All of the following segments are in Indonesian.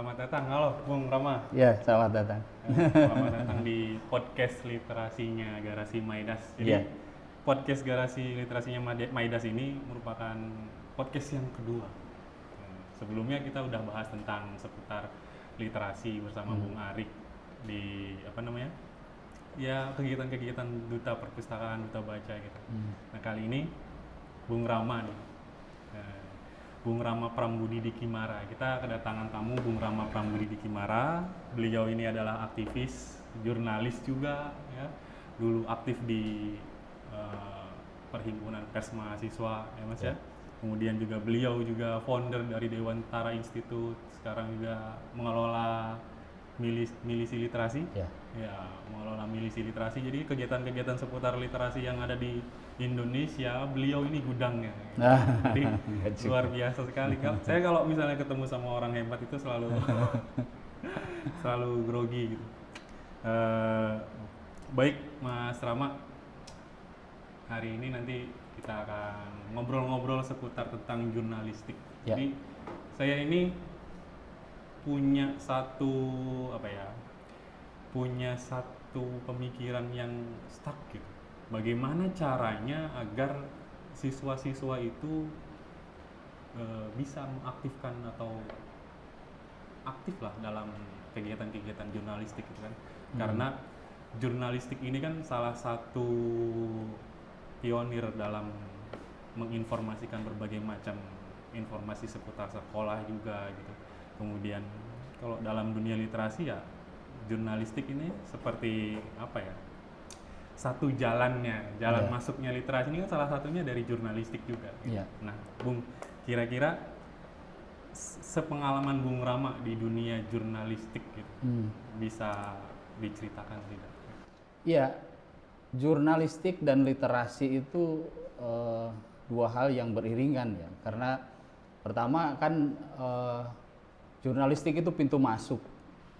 Selamat datang, halo Bung Rama. Ya, selamat datang. Selamat datang di podcast literasinya Garasi Maidas. Jadi Iya. podcast Garasi literasinya Maidas ini merupakan podcast yang kedua. Sebelumnya kita udah bahas tentang seputar literasi bersama Bung Arik di ya kegiatan-kegiatan duta perpustakaan, duta baca gitu. Nah kali ini Bung Rama nih. Bung Rama Prambudi di Kimara. Kita kedatangan tamu Bung Rama Prambudi di Kimara. Beliau ini adalah aktivis, jurnalis juga, ya. Dulu aktif di Perhimpunan Pers Mahasiswa, ya Mas ya. Kemudian juga beliau juga founder dari Dewantara Institute. Sekarang juga mengelola milisi literasi. Ya, mengelola milisi literasi. Jadi kegiatan-kegiatan seputar literasi yang ada di Indonesia, beliau ini gudangnya. Jadi luar biasa sekali. Saya kalau misalnya ketemu sama orang hebat itu selalu selalu grogi gitu. Baik Mas Rama, hari ini nanti kita akan ngobrol-ngobrol seputar tentang jurnalistik. Ya. Jadi saya ini punya satu pemikiran yang stuck gitu. Bagaimana caranya agar siswa-siswa itu bisa mengaktifkan atau aktif lah dalam kegiatan-kegiatan jurnalistik gitu kan. Karena jurnalistik ini kan salah satu pionir dalam menginformasikan berbagai macam informasi seputar sekolah juga gitu. Kemudian kalau dalam dunia literasi ya jurnalistik ini seperti satu jalan masuknya literasi ini kan salah satunya dari jurnalistik juga. Iya. Nah, Bung, kira-kira sepengalaman Bung Rama di dunia jurnalistik gitu, bisa diceritakan tidak? Iya, jurnalistik dan literasi itu dua hal yang beriringan ya. Karena pertama kan jurnalistik itu pintu masuk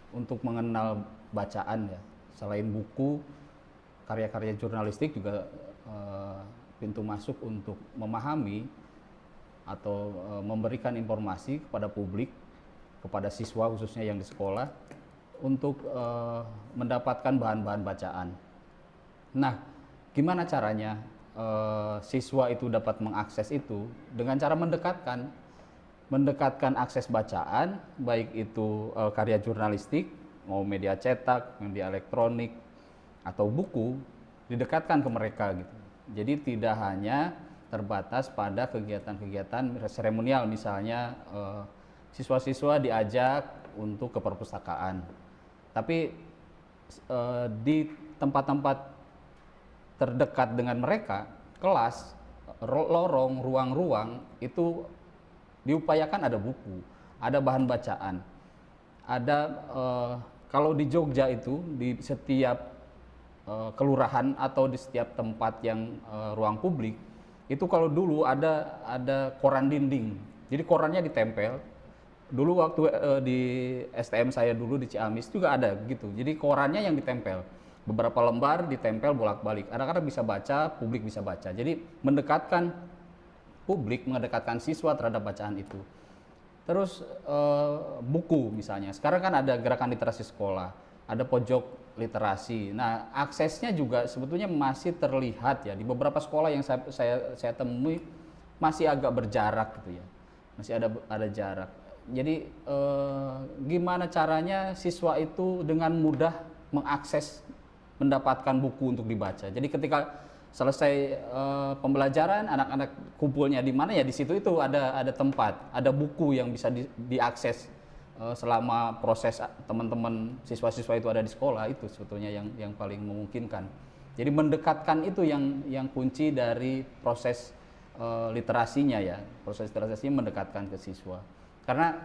untuk mengenal bacaan ya. Selain buku, karya-karya jurnalistik juga pintu masuk untuk memahami atau memberikan informasi kepada publik, kepada siswa khususnya yang di sekolah untuk mendapatkan bahan-bahan bacaan. Nah, gimana caranya siswa itu dapat mengakses itu? Dengan cara mendekatkan akses bacaan, baik itu karya jurnalistik, mau media cetak, media elektronik, atau buku, didekatkan ke mereka gitu. Jadi tidak hanya terbatas pada kegiatan-kegiatan seremonial, misalnya siswa-siswa diajak untuk ke perpustakaan. Tapi di tempat-tempat terdekat dengan mereka, kelas, lorong, ruang-ruang itu diupayakan ada buku, ada bahan bacaan, ada kalau di Jogja itu di setiap kelurahan atau di setiap tempat yang ruang publik itu kalau dulu ada koran dinding, jadi korannya ditempel. Dulu waktu di STM saya dulu di Ciamis juga ada gitu, jadi korannya yang ditempel, beberapa lembar ditempel bolak-balik, anak-anak bisa baca, publik bisa baca. Jadi mendekatkan publik, mendekatkan siswa terhadap bacaan itu. Terus buku misalnya, sekarang kan ada gerakan literasi sekolah, ada pojok literasi. Nah, aksesnya juga sebetulnya masih terlihat ya di beberapa sekolah yang saya temui masih agak berjarak gitu ya, masih ada jarak. Jadi gimana caranya siswa itu dengan mudah mengakses, mendapatkan buku untuk dibaca. Jadi ketika selesai pembelajaran, anak-anak kumpulnya di mana ya, di situ itu ada tempat, ada buku yang bisa diakses selama proses teman-teman siswa-siswa itu ada di sekolah. Itu sebetulnya yang paling memungkinkan. Jadi mendekatkan itu yang kunci dari proses literasinya ya, proses literasinya mendekatkan ke siswa. Karena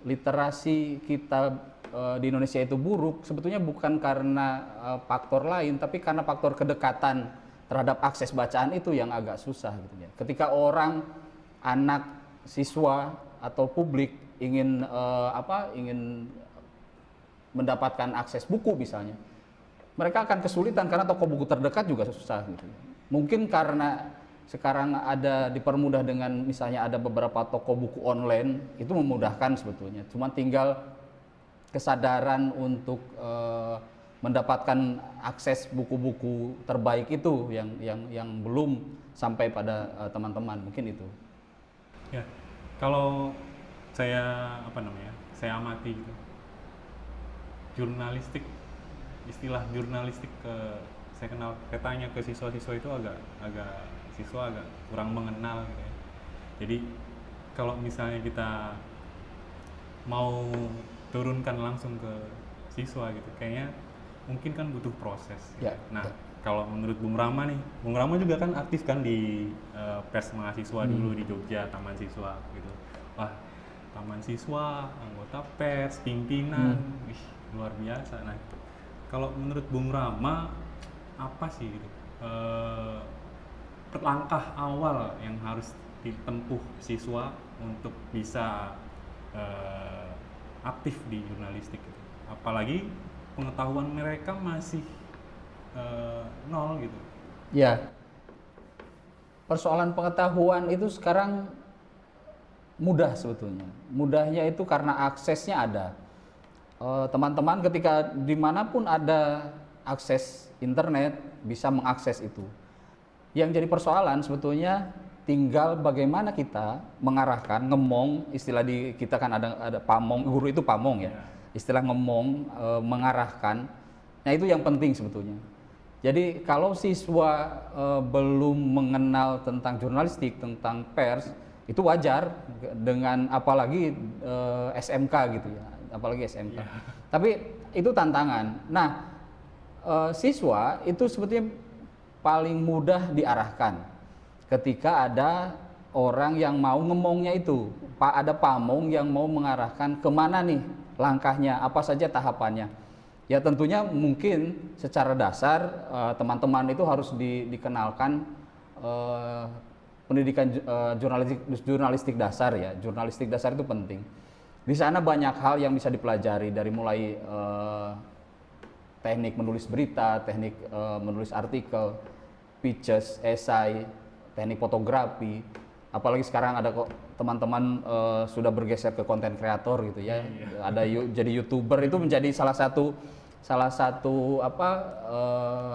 literasi kita di Indonesia itu buruk sebetulnya bukan karena faktor lain, tapi karena faktor kedekatan terhadap akses bacaan itu yang agak susah gitu ya. Ketika anak siswa atau publik ingin mendapatkan akses buku misalnya, mereka akan kesulitan karena toko buku terdekat juga susah gitu. Mungkin karena sekarang ada dipermudah dengan misalnya ada beberapa toko buku online, itu memudahkan sebetulnya. Cuma tinggal kesadaran untuk mendapatkan akses buku-buku terbaik itu yang belum sampai pada teman-teman, mungkin itu. Ya, kalau saya saya amati gitu, jurnalistik, istilah jurnalistik saya kenal katanya ke siswa-siswa itu siswa agak kurang mengenal gitu ya. Jadi kalau misalnya kita mau turunkan langsung ke siswa gitu, kayaknya mungkin kan butuh proses gitu. Ya, Nah, kalau menurut Bung Rama nih, Bung Rama juga kan aktif kan di pers mahasiswa dulu di Jogja, Taman Siswa gitu. Wah, Taman Siswa, anggota pers, pimpinan, wih, luar biasa. Nah, kalau menurut Bung Rama, apa sih gitu, langkah awal yang harus ditempuh siswa untuk bisa aktif di jurnalistik gitu. Apalagi pengetahuan mereka masih nol gitu. Ya, persoalan pengetahuan itu sekarang mudah sebetulnya. Mudahnya itu karena aksesnya ada. Teman-teman ketika dimanapun ada akses internet bisa mengakses itu. Yang jadi persoalan sebetulnya tinggal bagaimana kita mengarahkan, ngemong, istilah di kita kan ada pamong, guru itu pamong ya. Istilah ngemong, mengarahkan. Nah, itu yang penting sebetulnya. Jadi kalau siswa belum mengenal tentang jurnalistik, tentang pers, itu wajar dengan apalagi SMK gitu ya, apalagi SMK. Tapi itu tantangan. Nah, siswa itu sebetulnya paling mudah diarahkan ketika ada orang yang mau ngemongnya itu, ada pamong yang mau mengarahkan kemana nih langkahnya, apa saja tahapannya. Ya tentunya mungkin secara dasar teman-teman itu harus dikenalkan pendidikan jurnalistik dasar ya. Jurnalistik dasar itu penting. Di sana banyak hal yang bisa dipelajari dari mulai teknik menulis berita, teknik menulis artikel, pitches, esai, teknik fotografi. Apalagi sekarang ada kok teman-teman sudah bergeser ke konten kreator gitu ya. Ada jadi YouTuber, itu menjadi salah satu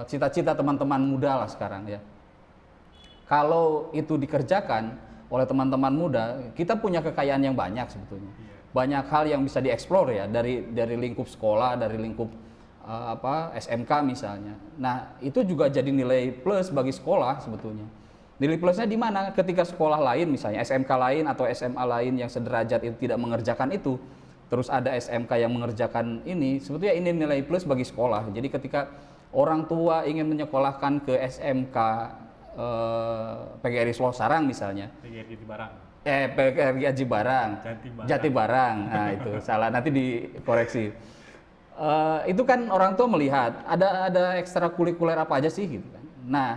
cita-cita teman-teman muda lah sekarang ya. Kalau itu dikerjakan oleh teman-teman muda, kita punya kekayaan yang banyak sebetulnya. Banyak hal yang bisa dieksplor ya dari lingkup sekolah, dari lingkup SMK misalnya. Nah, itu juga jadi nilai plus bagi sekolah sebetulnya. Nilai plusnya di mana? Ketika sekolah lain misalnya SMK lain atau SMA lain yang sederajat itu tidak mengerjakan itu, terus ada SMK yang mengerjakan ini, sebetulnya ini nilai plus bagi sekolah. Jadi ketika orang tua ingin menyekolahkan ke SMK PGRI Losarang misalnya, PGRI Barang. PGRI Aji Barang, Jati Barang, nah itu salah, nanti dikoreksi. Itu kan orang tua melihat ada ekstrakurikuler apa aja sih gitu kan. Nah,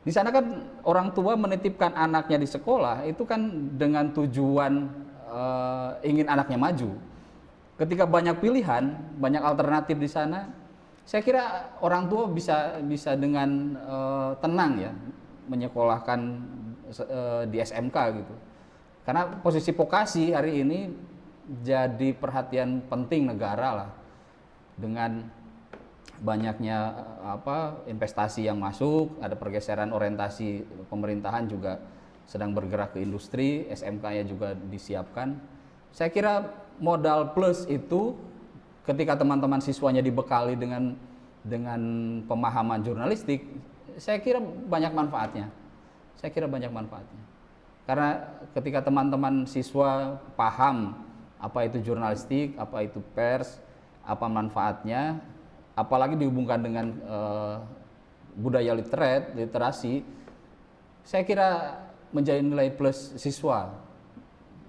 di sana kan orang tua menitipkan anaknya di sekolah itu kan dengan tujuan ingin anaknya maju. Ketika banyak pilihan, banyak alternatif di sana, saya kira orang tua bisa dengan tenang ya menyekolahkan di SMK gitu. Karena posisi vokasi hari ini jadi perhatian penting negara lah, dengan banyaknya investasi yang masuk, ada pergeseran orientasi pemerintahan juga sedang bergerak ke industri, SMK-nya juga disiapkan. Saya kira modal plus itu ketika teman-teman siswanya dibekali dengan pemahaman jurnalistik, saya kira banyak manfaatnya. Karena ketika teman-teman siswa paham apa itu jurnalistik, apa itu pers, apa manfaatnya, apalagi dihubungkan dengan budaya literasi, saya kira menjadi nilai plus siswa,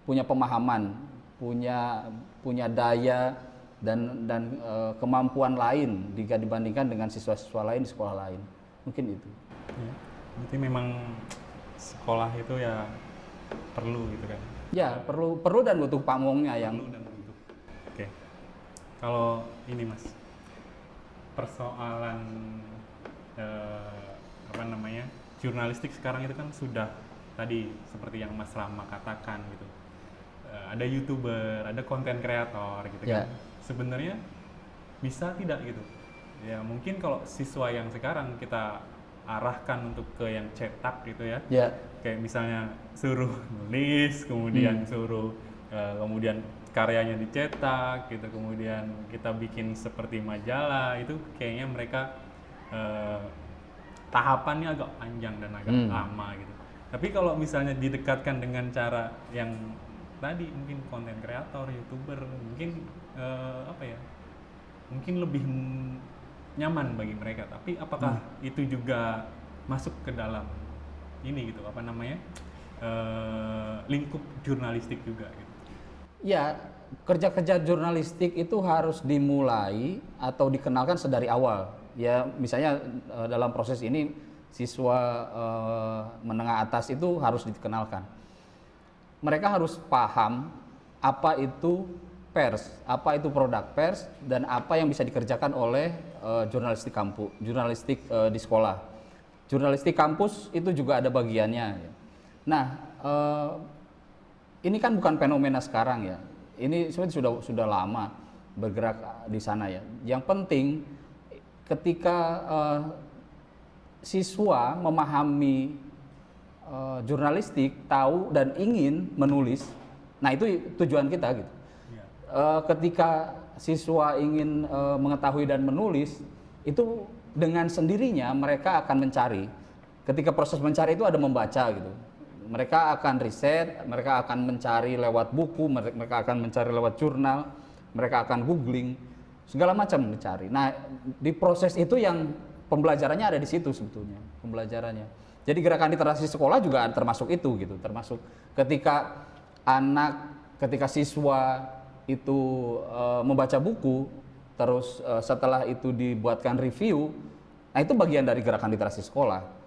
punya pemahaman, punya daya dan kemampuan lain jika dibandingkan dengan siswa-siswa lain di sekolah lain. Mungkin itu. Ya, berarti memang sekolah itu ya perlu gitu kan? Ya, perlu dan butuh pamongnya yang. Perlu dan butuh. Oke. Kalau ini Mas, persoalan jurnalistik sekarang itu kan sudah tadi seperti yang Mas Rama katakan gitu. Ada YouTuber, ada konten kreator gitu Ya. kan. Sebenarnya bisa tidak gitu? Ya mungkin kalau siswa yang sekarang kita arahkan untuk ke yang cetak gitu ya. Ya. Kayak misalnya suruh nulis, kemudian suruh kemudian karyanya dicetak gitu, kemudian kita bikin seperti majalah, itu kayaknya mereka tahapannya agak panjang dan agak lama gitu. Tapi kalau misalnya didekatkan dengan cara yang tadi mungkin konten kreator, YouTuber, mungkin apa ya? Mungkin lebih nyaman bagi mereka. Tapi apakah itu juga masuk ke dalam ini gitu, apa namanya? Lingkup jurnalistik juga gitu. Ya, kerja-kerja jurnalistik itu harus dimulai atau dikenalkan sedari awal. Ya, misalnya dalam proses ini siswa menengah atas itu harus dikenalkan. Mereka harus paham apa itu pers, apa itu produk pers, dan apa yang bisa dikerjakan oleh jurnalistik kampus, jurnalistik di sekolah. Jurnalistik kampus itu juga ada bagiannya. Nah, ini kan bukan fenomena sekarang ya. Ini sebenarnya sudah lama bergerak di sana ya. Yang penting ketika siswa memahami jurnalistik, tahu dan ingin menulis, nah itu tujuan kita gitu. Ketika siswa ingin mengetahui dan menulis, itu dengan sendirinya mereka akan mencari. Ketika proses mencari itu ada membaca gitu. Mereka akan riset, mereka akan mencari lewat buku, mereka akan mencari lewat jurnal, mereka akan googling, segala macam mencari. Nah, di proses itu yang pembelajarannya ada di situ sebetulnya, pembelajarannya. Jadi gerakan literasi sekolah juga termasuk itu gitu, termasuk ketika siswa itu membaca buku, terus setelah itu dibuatkan review, nah itu bagian dari gerakan literasi sekolah.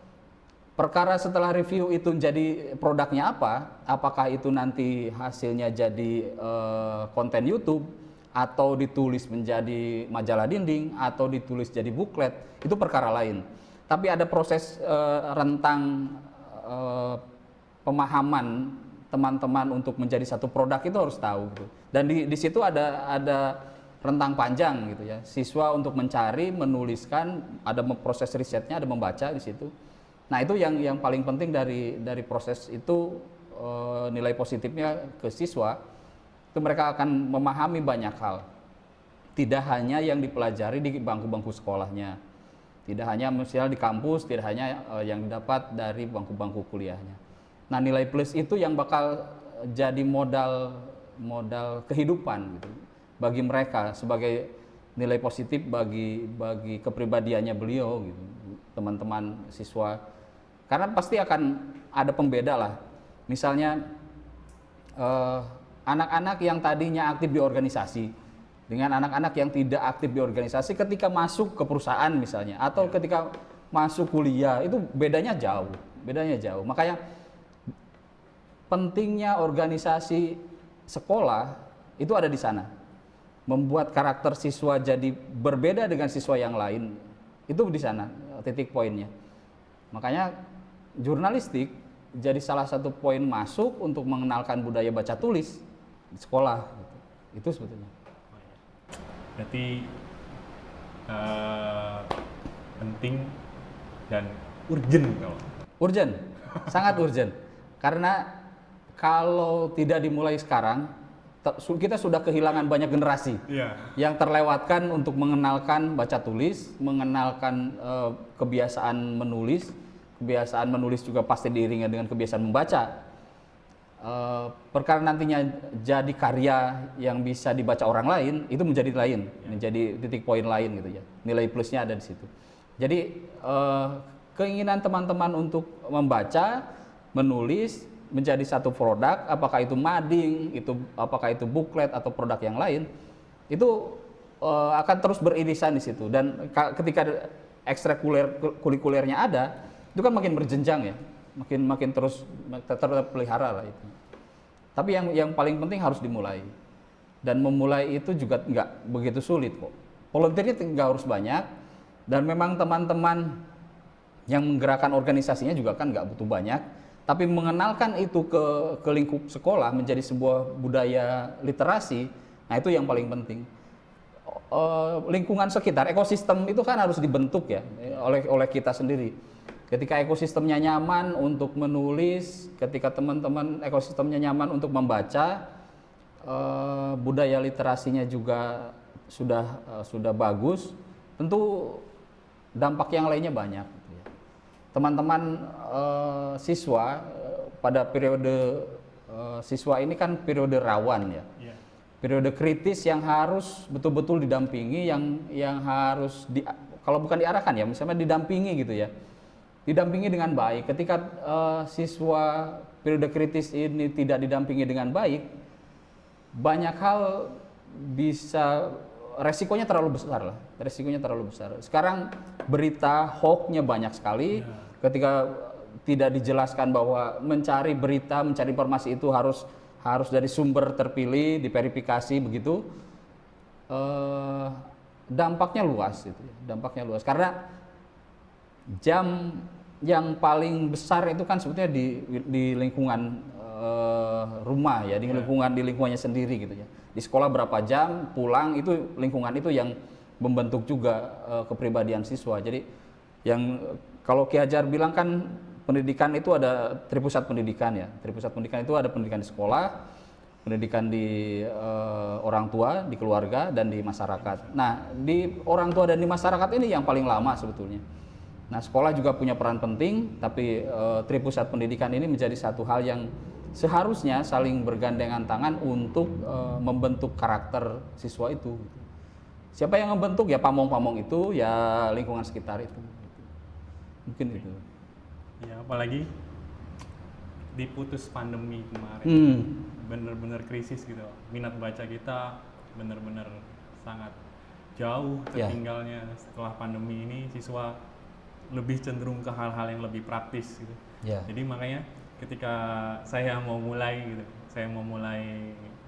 Perkara setelah review itu jadi produknya apa, apakah itu nanti hasilnya jadi konten YouTube, atau ditulis menjadi majalah dinding, atau ditulis jadi buklet, itu perkara lain. Tapi ada proses rentang pemahaman teman-teman untuk menjadi satu produk itu harus tahu gitu. Dan di situ ada rentang panjang gitu ya. Siswa untuk mencari, menuliskan, ada proses risetnya, ada membaca di situ. Nah, itu yang paling penting dari proses itu, nilai positifnya ke siswa. Itu mereka akan memahami banyak hal. Tidak hanya yang dipelajari di bangku-bangku sekolahnya. Tidak hanya misalnya di kampus, tidak hanya yang didapat dari bangku-bangku kuliahnya. Nah, nilai plus itu yang bakal jadi modal kehidupan gitu bagi mereka, sebagai nilai positif bagi kepribadiannya beliau gitu, teman-teman siswa. Karena pasti akan ada pembeda lah. Misalnya anak-anak yang tadinya aktif di organisasi dengan anak-anak yang tidak aktif di organisasi ketika masuk ke perusahaan misalnya, atau ketika masuk kuliah, itu bedanya jauh. Makanya pentingnya organisasi sekolah itu ada di sana. Membuat karakter siswa jadi berbeda dengan siswa yang lain, itu di sana titik poinnya. Makanya jurnalistik jadi salah satu poin masuk untuk mengenalkan budaya baca tulis di sekolah. Itu sebetulnya. Berarti penting dan urgent kalau. Urgent, sangat urgent. Karena kalau tidak dimulai sekarang, kita sudah kehilangan banyak generasi yang terlewatkan untuk mengenalkan baca tulis, mengenalkan kebiasaan menulis. Kebiasaan menulis juga pasti diiringi dengan kebiasaan membaca. Perkara nantinya jadi karya yang bisa dibaca orang lain, itu menjadi lain, menjadi titik poin lain gitu ya. Nilai plusnya ada di situ. Jadi keinginan teman-teman untuk membaca, menulis menjadi satu produk, apakah itu mading, apakah itu buklet atau produk yang lain, itu akan terus beririsan di situ. Dan ketika ekstrakurikulernya ada, itu kan makin berjenjang ya, makin terus terpelihara lah itu. Tapi yang paling penting harus dimulai, dan memulai itu juga nggak begitu sulit kok. Volunteernya nggak harus banyak, dan memang teman-teman yang menggerakkan organisasinya juga kan nggak butuh banyak, tapi mengenalkan itu ke lingkup sekolah menjadi sebuah budaya literasi, nah itu yang paling penting. Lingkungan sekitar, ekosistem itu kan harus dibentuk ya oleh kita sendiri. Ketika ekosistemnya nyaman untuk menulis, ketika teman-teman ekosistemnya nyaman untuk membaca, budaya literasinya juga sudah bagus, tentu dampak yang lainnya banyak. Teman-teman siswa pada periode siswa ini kan periode rawan ya. Periode kritis yang harus betul-betul didampingi, yang harus kalau bukan diarahkan ya, misalnya didampingi gitu ya, didampingi dengan baik. Ketika siswa periode kritis ini tidak didampingi dengan baik, banyak hal bisa resikonya terlalu besar lah, resikonya terlalu besar. Sekarang berita hoax-nya banyak sekali. Ketika tidak dijelaskan bahwa mencari berita, mencari informasi itu harus dari sumber terpilih, diverifikasi begitu, dampaknya luas itu, dampaknya luas. Karena jam yang paling besar itu kan sebetulnya di lingkungan rumah ya, di lingkungannya sendiri gitu ya. Di sekolah berapa jam, pulang itu lingkungan itu yang membentuk juga kepribadian siswa. Jadi yang kalau Ki Hajar bilang kan pendidikan itu ada tripusat pendidikan ya. Tripusat pendidikan itu ada pendidikan di sekolah, pendidikan di orang tua, di keluarga, dan di masyarakat. Nah, di orang tua dan di masyarakat ini yang paling lama sebetulnya. Nah, sekolah juga punya peran penting, tapi tripusat pendidikan ini menjadi satu hal yang seharusnya saling bergandengan tangan untuk membentuk karakter siswa itu. Siapa yang membentuk? Ya pamong-pamong itu, ya lingkungan sekitar itu. Mungkin itu. Ya, apalagi diputus pandemi kemarin, bener-bener krisis gitu. Minat baca kita bener-bener sangat jauh tertinggalnya. Setelah pandemi ini siswa lebih cenderung ke hal-hal yang lebih praktis gitu. Jadi makanya ketika saya mau mulai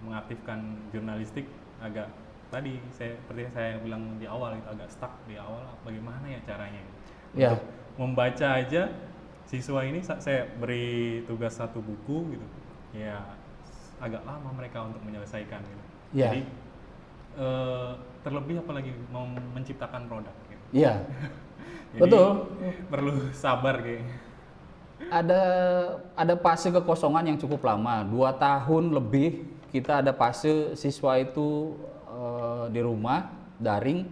mengaktifkan jurnalistik, agak tadi seperti saya bilang di awal itu agak stuck di awal, bagaimana ya caranya untuk membaca aja. Siswa ini saya beri tugas satu buku gitu, ya agak lama mereka untuk menyelesaikan gitu. Jadi terlebih apalagi mau menciptakan produk gitu. Jadi, betul. Perlu sabar kayaknya. Ada fase kekosongan yang cukup lama, 2 tahun lebih kita ada fase siswa itu di rumah daring,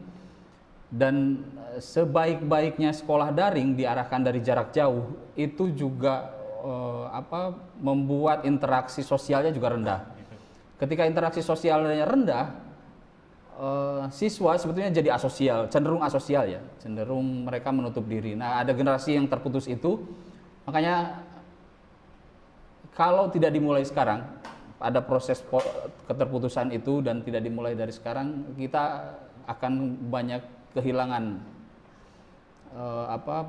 dan sebaik-baiknya sekolah daring diarahkan dari jarak jauh itu juga membuat interaksi sosialnya juga rendah. Ketika interaksi sosialnya rendah, siswa sebetulnya jadi asosial, cenderung asosial ya, cenderung mereka menutup diri. Nah, ada generasi yang terputus itu, makanya kalau tidak dimulai sekarang, ada proses keterputusan itu dan tidak dimulai dari sekarang, kita akan banyak kehilangan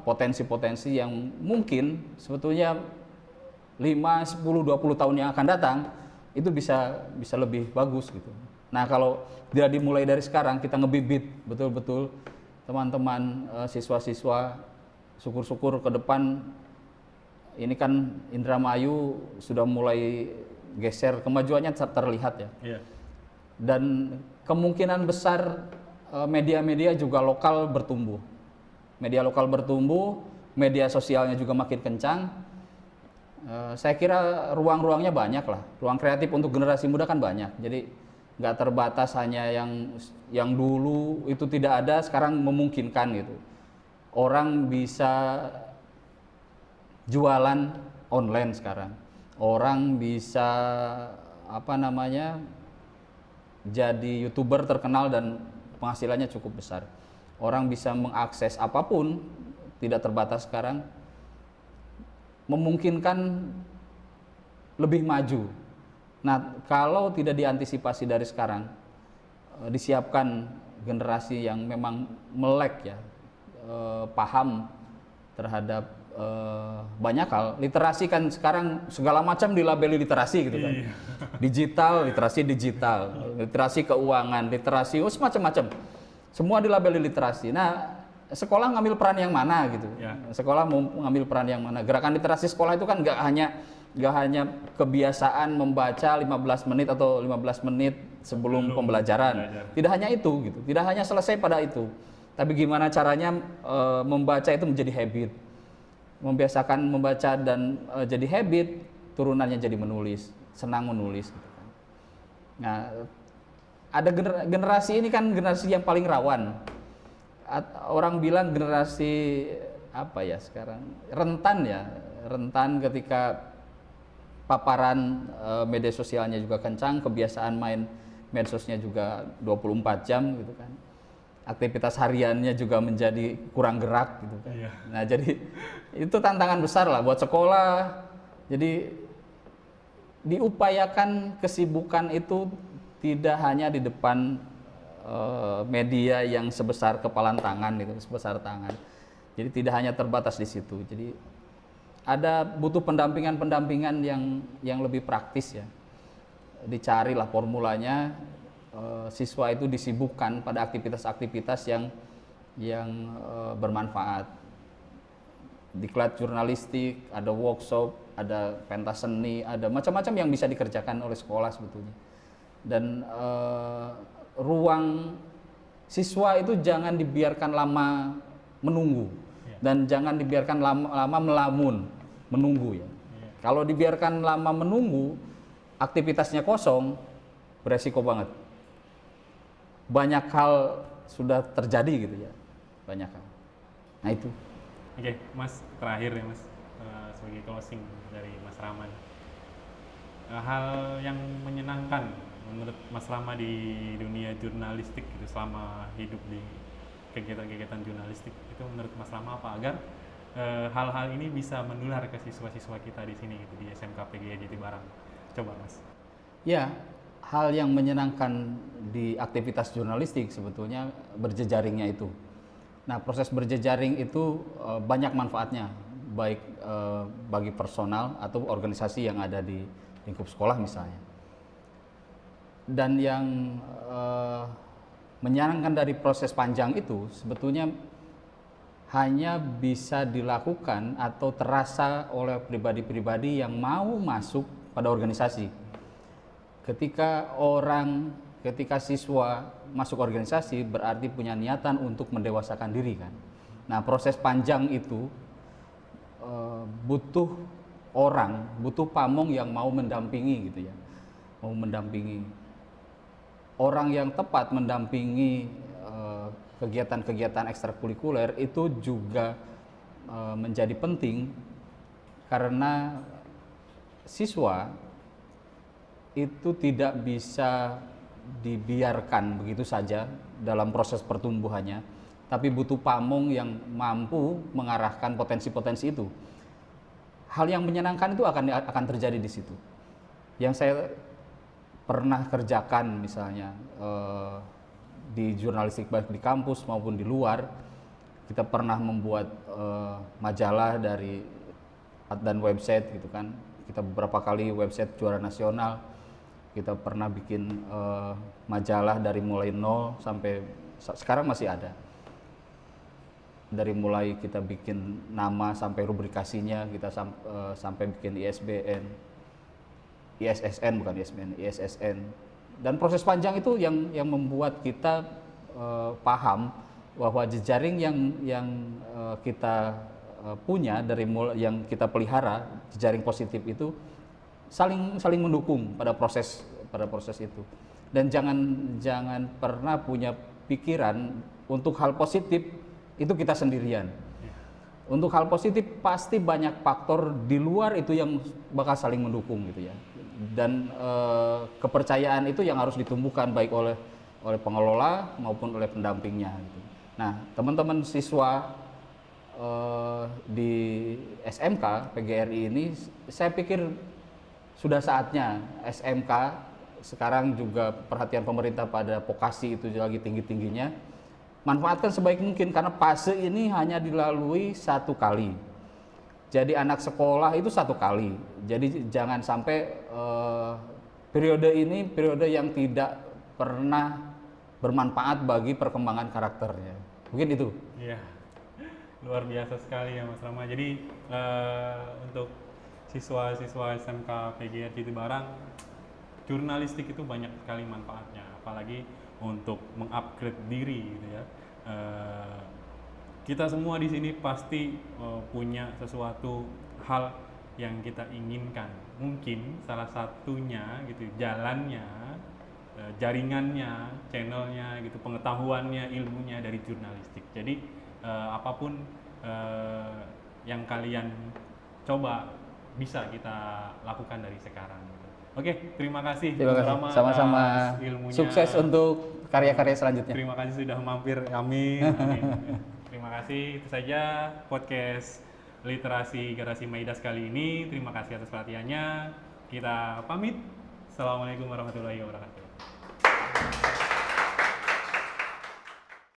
potensi-potensi yang mungkin sebetulnya 5, 10, 20 tahun yang akan datang itu bisa lebih bagus gitu. Nah, kalau tidak dimulai dari sekarang, kita ngebibit betul-betul teman-teman siswa-siswa, syukur-syukur ke depan ini kan Indramayu sudah mulai geser, kemajuannya terlihat ya. Dan kemungkinan besar media-media juga lokal bertumbuh. Media lokal bertumbuh, media sosialnya juga makin kencang. Saya kira ruang-ruangnya banyak lah. Ruang kreatif untuk generasi muda kan banyak. Jadi nggak terbatas hanya yang dulu itu tidak ada, sekarang memungkinkan gitu. Orang bisa jualan online sekarang. Orang bisa jadi YouTuber terkenal dan penghasilannya cukup besar. Orang bisa mengakses apapun, tidak terbatas sekarang, memungkinkan lebih maju. Nah, kalau tidak diantisipasi dari sekarang, disiapkan generasi yang memang melek ya, paham terhadap banyak hal. Literasi kan sekarang segala macam dilabeli literasi gitu kan. Digital, literasi keuangan, literasi macam-macam. Semua dilabeli literasi. Nah, sekolah ngambil peran yang mana gitu. Ya. Sekolah mau ngambil peran yang mana. Gerakan literasi sekolah itu kan nggak hanya kebiasaan membaca 15 menit atau 15 menit sebelum pembelajaran. Tidak hanya itu gitu. Tidak hanya selesai pada itu. Tapi gimana caranya membaca itu menjadi habit. Membiasakan membaca dan jadi habit, turunannya jadi menulis, senang menulis gitu kan. Nah, ada generasi ini kan generasi yang paling rawan. Orang bilang generasi apa ya sekarang, rentan ketika paparan media sosialnya juga kencang, kebiasaan main medsosnya juga 24 jam gitu kan. Aktivitas hariannya juga menjadi kurang gerak gitu kan. Iya. Nah, jadi itu tantangan besar lah buat sekolah. Jadi diupayakan kesibukan itu tidak hanya di depan media yang sebesar kepalan tangan gitu, sebesar tangan. Jadi tidak hanya terbatas di situ. Jadi butuh pendampingan yang lebih praktis ya. Dicarilah formulanya, siswa itu disibukkan pada aktivitas-aktivitas yang bermanfaat. Diklat jurnalistik, ada workshop, ada pentas seni, ada macam-macam yang bisa dikerjakan oleh sekolah sebetulnya. Dan ruang siswa itu jangan dibiarkan lama menunggu dan jangan dibiarkan lama melamun menunggu ya. Kalau dibiarkan lama menunggu, aktivitasnya kosong, beresiko banget. Banyak hal sudah terjadi gitu ya, banyak hal. Nah itu. Oke, Mas, terakhir ya Mas, sebagai closing dari Mas Rahman. Hal yang menyenangkan menurut Mas Rama di dunia jurnalistik gitu selama hidup di kegiatan-kegiatan jurnalistik itu menurut Mas Rama apa agar hal-hal ini bisa menular ke siswa-siswa kita di sini gitu di SMK PGRI Jatibarang. Coba Mas. Ya, hal yang menyenangkan di aktivitas jurnalistik sebetulnya berjejaringnya itu. Nah, proses berjejaring itu banyak manfaatnya, baik bagi personal atau organisasi yang ada di lingkup sekolah misalnya. Dan yang menyenangkan dari proses panjang itu sebetulnya hanya bisa dilakukan atau terasa oleh pribadi-pribadi yang mau masuk pada organisasi. Ketika siswa masuk organisasi berarti punya niatan untuk mendewasakan diri kan. Nah, proses panjang itu butuh pamong yang mau mendampingi gitu ya. Mau mendampingi. Orang yang tepat mendampingi kegiatan-kegiatan ekstrakurikuler itu juga menjadi penting karena siswa itu tidak bisa dibiarkan begitu saja dalam proses pertumbuhannya, tapi butuh pamong yang mampu mengarahkan potensi-potensi itu. Hal yang menyenangkan itu akan terjadi di situ. Yang saya pernah kerjakan misalnya di jurnalistik baik di kampus maupun di luar, kita pernah membuat majalah dan website gitu kan. Kita beberapa kali website juara nasional. Kita pernah bikin majalah dari mulai nol sampai sekarang masih ada. Dari mulai kita bikin nama sampai rubrikasinya, kita sampai bikin ISSN bukan ISBN, ISSN. Dan proses panjang itu yang membuat kita paham bahwa jejaring yang kita punya yang kita pelihara, jejaring positif itu saling mendukung pada proses itu. Dan jangan pernah punya pikiran untuk hal positif itu kita sendirian. Untuk hal positif pasti banyak faktor di luar itu yang bakal saling mendukung gitu ya. Dan kepercayaan itu yang harus ditumbuhkan baik oleh pengelola maupun oleh pendampingnya gitu. Nah, teman-teman siswa di SMK PGRI ini saya pikir sudah saatnya SMK sekarang juga perhatian pemerintah pada vokasi itu lagi tinggi-tingginya, manfaatkan sebaik mungkin karena fase ini hanya dilalui satu kali. Jadi anak sekolah itu satu kali. Jadi jangan sampai periode ini periode yang tidak pernah bermanfaat bagi perkembangan karakternya. Mungkin itu. Iya. Luar biasa sekali ya Mas Rama. Jadi untuk siswa-siswa SMK PGRI Jatibarang, jurnalistik itu banyak sekali manfaatnya, apalagi untuk mengupgrade diri gitu ya. Kita semua di sini pasti punya sesuatu hal yang kita inginkan. Mungkin salah satunya gitu jalannya, jaringannya, channelnya gitu, pengetahuannya, ilmunya dari jurnalistik. Jadi apapun yang kalian coba bisa kita lakukan dari sekarang. Oke, terima kasih. Terima kasih. Rama, Sama-sama. atas ilmunya. Sukses untuk karya-karya selanjutnya. Terima kasih sudah mampir. Amin. Amin. Terima kasih. Itu saja podcast Literasi Garasi Maidas kali ini. Terima kasih atas perhatiannya. Kita pamit. Assalamualaikum warahmatullahi wabarakatuh.